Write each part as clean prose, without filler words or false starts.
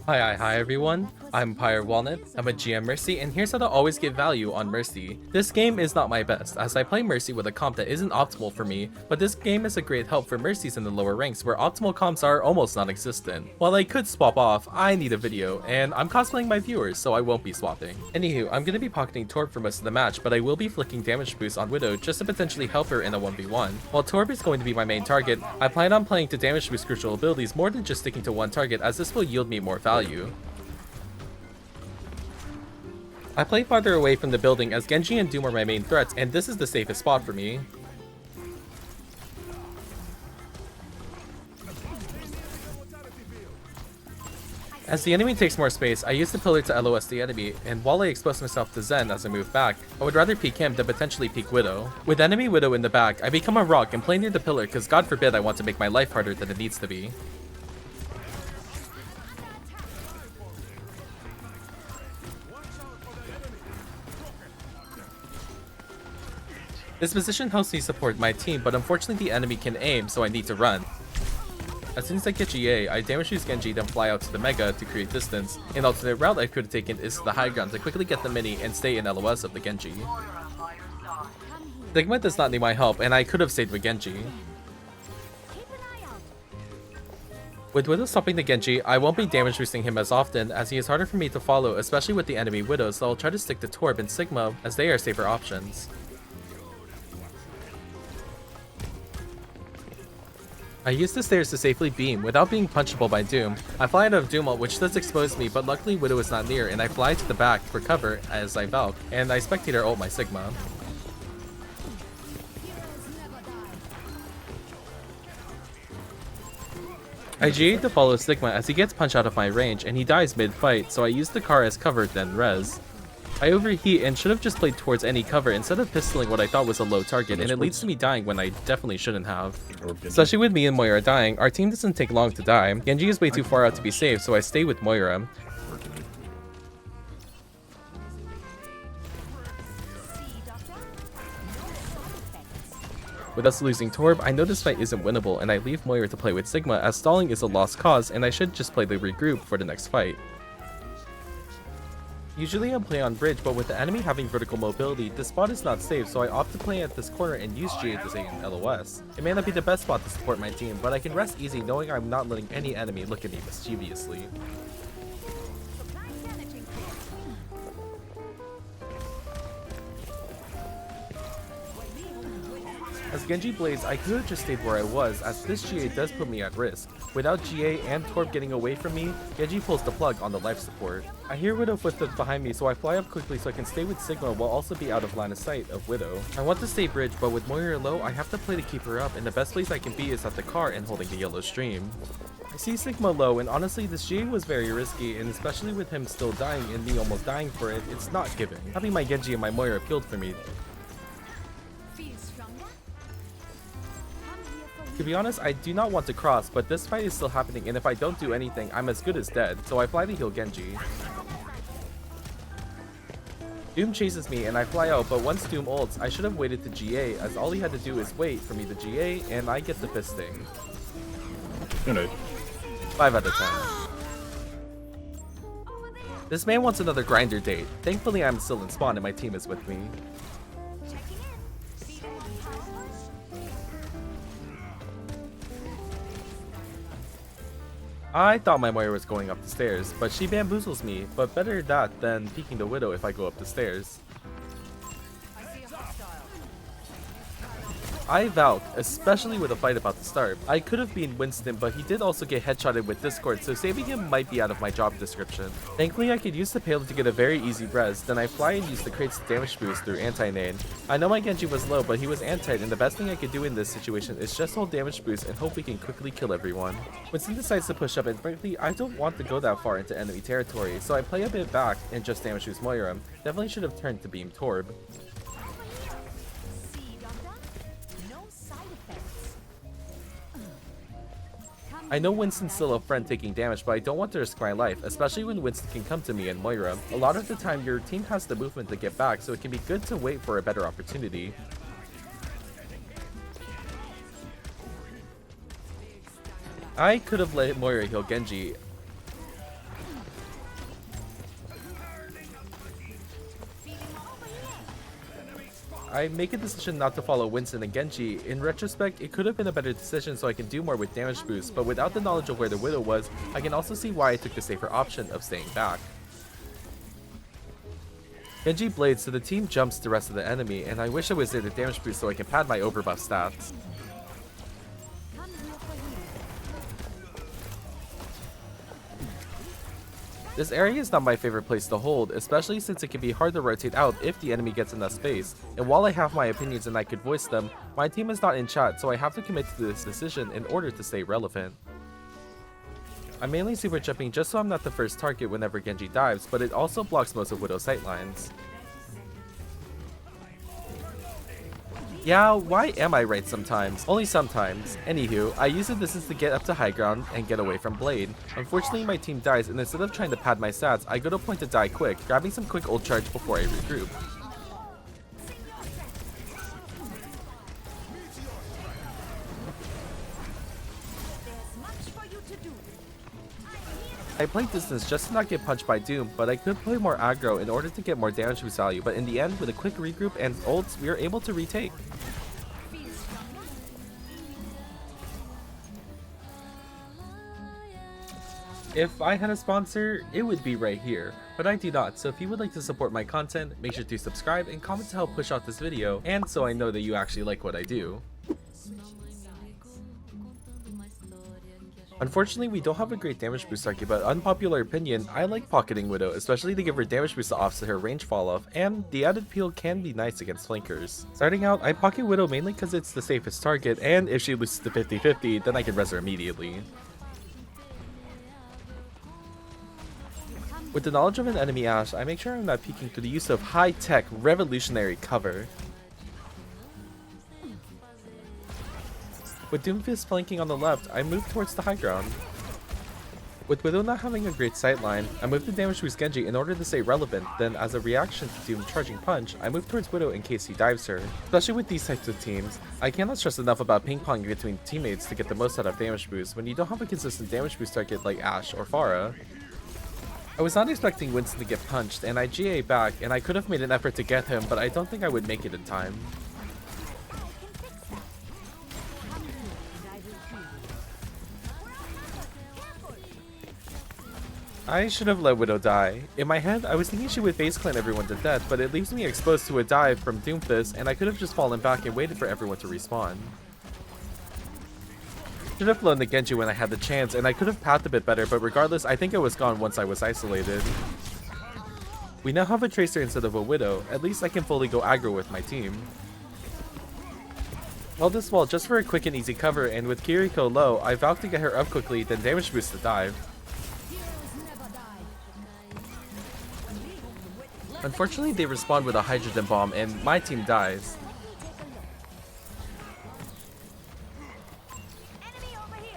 Hi everyone, I'm PirateWalnut, I'm a GM Mercy, and here's how to always get value on Mercy. This game is not my best, as I play Mercy with a comp that isn't optimal for me, but this game is a great help for Mercies in the lower ranks where optimal comps are almost non-existent. While I could swap off, I need a video, and I'm cosplaying my viewers, so I won't be swapping. Anywho, I'm gonna be pocketing Torb for most of the match, but I will be flicking damage boost on Widow just to potentially help her in a 1v1. While Torb is going to be my main target, I plan on playing to damage boost crucial abilities more than just sticking to one target, as this will yield me more value. I play farther away from the building as Genji and Doom are my main threats, and this is the safest spot for me. As the enemy takes more space, I use the pillar to LOS the enemy, and while I expose myself to Zen as I move back, I would rather peek him than potentially peek Widow. With enemy Widow in the back, I become a rock and play near the pillar cause God forbid I want to make my life harder than it needs to be. This position helps me support my team, but unfortunately the enemy can aim, so I need to run. As soon as I get GA, I damage boost Genji, then fly out to the Mega to create distance. An alternate route I could have taken is to the high ground to quickly get the mini and stay in LOS of the Genji. Sigma does not need my help, and I could have stayed with Genji. With Widow stopping the Genji, I won't be damage boosting him as often, as he is harder for me to follow, especially with the enemy Widows, so I'll try to stick to Torb and Sigma, as they are safer options. I use the stairs to safely beam without being punchable by Doom. I fly out of Doom ult, which does expose me, but luckily Widow is not near, and I fly to the back for cover as I Valk, and I spectator ult my Sigma. I GA'd to follow Sigma as he gets punched out of my range, and he dies mid-fight, so I use the car as cover, then res. I overheat and should have just played towards any cover instead of pistoling what I thought was a low target, and it leads to me dying when I definitely shouldn't have. Especially with me and Moira dying, our team doesn't take long to die. Genji is way too far out to be safe, so I stay with Moira. With us losing Torb, I know this fight isn't winnable, and I leave Moira to play with Sigma as stalling is a lost cause, and I should just play the regroup for the next fight. Usually I play on bridge, but with the enemy having vertical mobility, this spot is not safe, so I opt to play at this corner and use GA to stay in LOS. It may not be the best spot to support my team, but I can rest easy knowing I'm not letting any enemy look at me mischievously. As Genji blades, I could have just stayed where I was, as this GA does put me at risk. Without GA and Torb getting away from me, Genji pulls the plug on the life support. I hear Widow footsteps behind me, so I fly up quickly so I can stay with Sigma while also be out of line of sight of Widow. I want to stay bridge, but with Moira low, I have to play to keep her up, and the best place I can be is at the car and holding the yellow stream. I see Sigma low, and honestly this GA was very risky, and especially with him still dying and me almost dying for it, it's not giving. Having my Genji and my Moira appealed for me. To be honest, I do not want to cross, but this fight is still happening, and if I don't do anything, I'm as good as dead, so I fly to heal Genji. Doom chases me, and I fly out, but once Doom ults, I should have waited to GA, as all he had to do is wait for me to GA, and I get the fisting. 5 out of 10. This man wants another grinder date. Thankfully, I'm still in spawn, and my team is with me. I thought my Moira was going up the stairs, but she bamboozles me, but better that than peeking the Widow if I go up the stairs. I Valk, especially with a fight about to start. I could have been Winston, but he did also get headshotted with Discord, so saving him might be out of my job description. Thankfully, I could use the payload to get a very easy res, then I fly and use the crates damage boost through anti-nade. I know my Genji was low, but he was anti-ed, and the best thing I could do in this situation is just hold damage boost and hope we can quickly kill everyone. Winston decides to push up, and frankly, I don't want to go that far into enemy territory, so I play a bit back and just damage boost Moira. Definitely should have turned to beam Torb. I know Winston's still a friend taking damage, but I don't want to risk my life, especially when Winston can come to me and Moira. A lot of the time, your team has the movement to get back, so it can be good to wait for a better opportunity. I could have let Moira heal Genji. I make a decision not to follow Winston and Genji. In retrospect, it could have been a better decision so I can do more with damage boost, but without the knowledge of where the Widow was, I can also see why I took the safer option of staying back. Genji blades so the team jumps the rest of the enemy, and I wish I was there to damage boost so I can pad my overbuff stats. This area is not my favorite place to hold, especially since it can be hard to rotate out if the enemy gets enough space, and while I have my opinions and I could voice them, my team is not in chat, so I have to commit to this decision in order to stay relevant. I'm mainly super jumping just so I'm not the first target whenever Genji dives, but it also blocks most of Widow's sightlines. Yeah, why am I right sometimes? Only sometimes. Anywho, I use the distance to get up to high ground and get away from Blade. Unfortunately, my team dies, and instead of trying to pad my stats, I go to a point to die quick, grabbing some quick ult charge before I regroup. I played distance just to not get punched by Doom, but I could play more aggro in order to get more damage boost value, but in the end, with a quick regroup and ults, we are able to retake. If I had a sponsor, it would be right here, but I do not, so if you would like to support my content, make sure to subscribe and comment to help push out this video, and so I know that you actually like what I do. Unfortunately, we don't have a great damage boost target, but unpopular opinion, I like pocketing Widow, especially to give her damage boost to offset her range fall off, and the added peel can be nice against flankers. Starting out, I pocket Widow mainly because it's the safest target, and if she loses to 50-50, then I can res her immediately. With the knowledge of an enemy Ashe, I make sure I'm not peeking through the use of high-tech, revolutionary cover. With Doomfist flanking on the left, I move towards the high ground. With Widow not having a great sightline, I move to damage boost Genji in order to stay relevant, then as a reaction to Doom charging punch, I move towards Widow in case he dives her. Especially with these types of teams, I cannot stress enough about ping-ponging between teammates to get the most out of damage boost when you don't have a consistent damage boost target like Ashe or Pharah. I was not expecting Winston to get punched, and I GA back, and I could have made an effort to get him, but I don't think I would make it in time. I should have let Widow die. In my head, I was thinking she would face clan everyone to death, but it leaves me exposed to a dive from Doomfist, and I could have just fallen back and waited for everyone to respawn. Should have flown the Genji when I had the chance, and I could have pathed a bit better, but regardless, I think I was gone once I was isolated. We now have a Tracer instead of a Widow. At least I can fully go aggro with my team. Held this wall just for a quick and easy cover, and with Kiriko low, I vowed to get her up quickly, then damage boost the dive. Unfortunately, they respawn with a hydrogen bomb, and my team dies.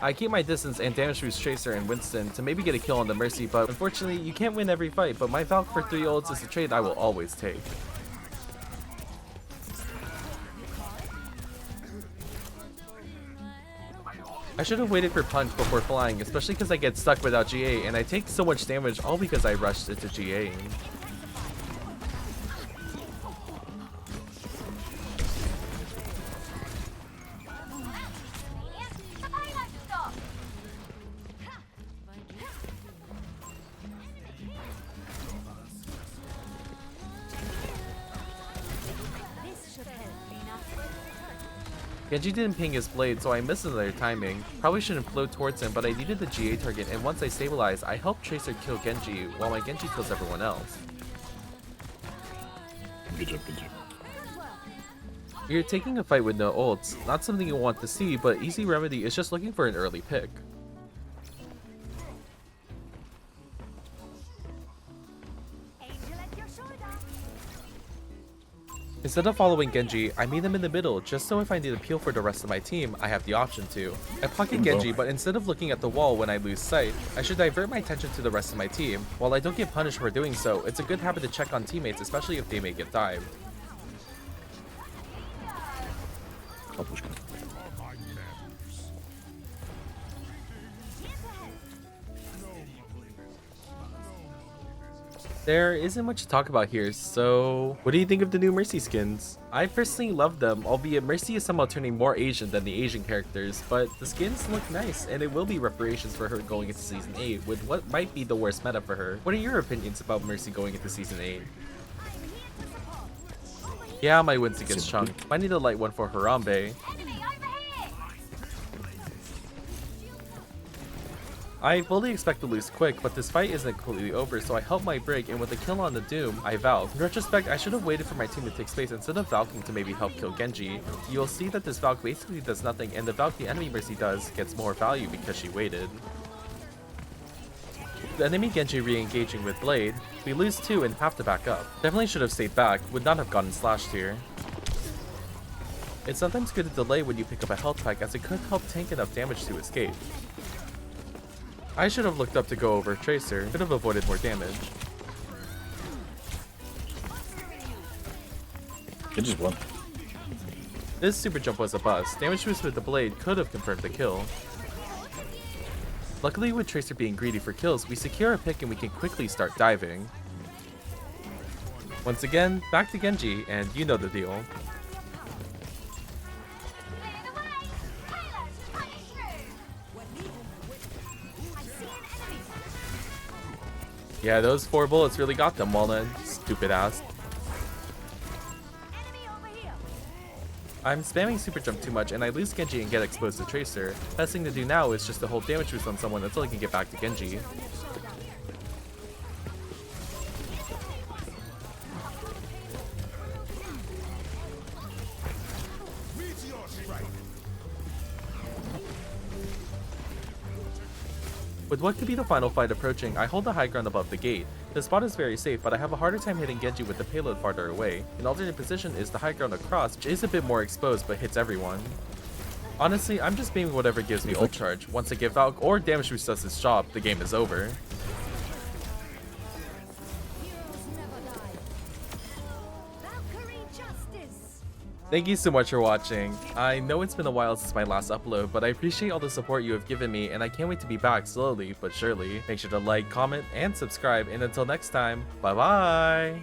I keep my distance and damage boost Tracer and Winston to maybe get a kill on the Mercy, but unfortunately, you can't win every fight, but my Valk for 3 ults is a trade I will always take. I should have waited for punch before flying, especially because I get stuck without GA, and I take so much damage all because I rushed into GA. Genji didn't ping his blade, so I missed another timing. Probably shouldn't float towards him, but I needed the GA target, and once I stabilized, I helped Tracer kill Genji, while my Genji kills everyone else. Good job, good job. You're taking a fight with no ults, not something you want to see, but easy remedy is just looking for an early pick. Instead of following Genji, I meet him in the middle, just so if I need a peel for the rest of my team, I have the option to. I pocket Genji, but instead of looking at the wall when I lose sight, I should divert my attention to the rest of my team. While I don't get punished for doing so, it's a good habit to check on teammates, especially if they may get dived. There isn't much to talk about here, so what do you think of the new Mercy skins? I personally love them, albeit Mercy is somehow turning more Asian than the Asian characters, but the skins look nice, and it will be reparations for her going into Season 8 with what might be the worst meta for her. What are your opinions about Mercy going into Season 8? Yeah, my wins against Chunk. Might need a light one for Harambe. I fully expect to lose quick, but this fight isn't completely over, so I help my break, and with a kill on the Doom, I Valk. In retrospect, I should have waited for my team to take space instead of Valking to maybe help kill Genji. You'll see that this Valk basically does nothing, and the Valk the enemy Mercy does gets more value because she waited. The enemy Genji re-engaging with Blade, we lose 2 and have to back up. Definitely should have stayed back, would not have gotten slashed here. It's sometimes good to delay when you pick up a health pack, as it could help tank enough damage to escape. I should have looked up to go over Tracer, could have avoided more damage. It just won. This super jump was a bust. Damage boost with the blade could have confirmed the kill. Luckily, with Tracer being greedy for kills, we secure a pick and we can quickly start diving. Once again, back to Genji, and you know the deal. Yeah, those 4 bullets really got them, Walnut. Stupid ass. I'm spamming super jump too much and I lose Genji and get exposed to Tracer. Best thing to do now is just to hold damage boost on someone until I can get back to Genji. With what could be the final fight approaching, I hold the high ground above the gate. The spot is very safe, but I have a harder time hitting Genji with the payload farther away. An alternate position is the high ground across, which is a bit more exposed but hits everyone. Honestly, I'm just beaming whatever gives me ult charge. Once I get Valk or damage boost does its job, the game is over. Thank you so much for watching. I know it's been a while since my last upload, but I appreciate all the support you have given me, and I can't wait to be back slowly but surely. Make sure to like, comment, and subscribe, and until next time, bye bye!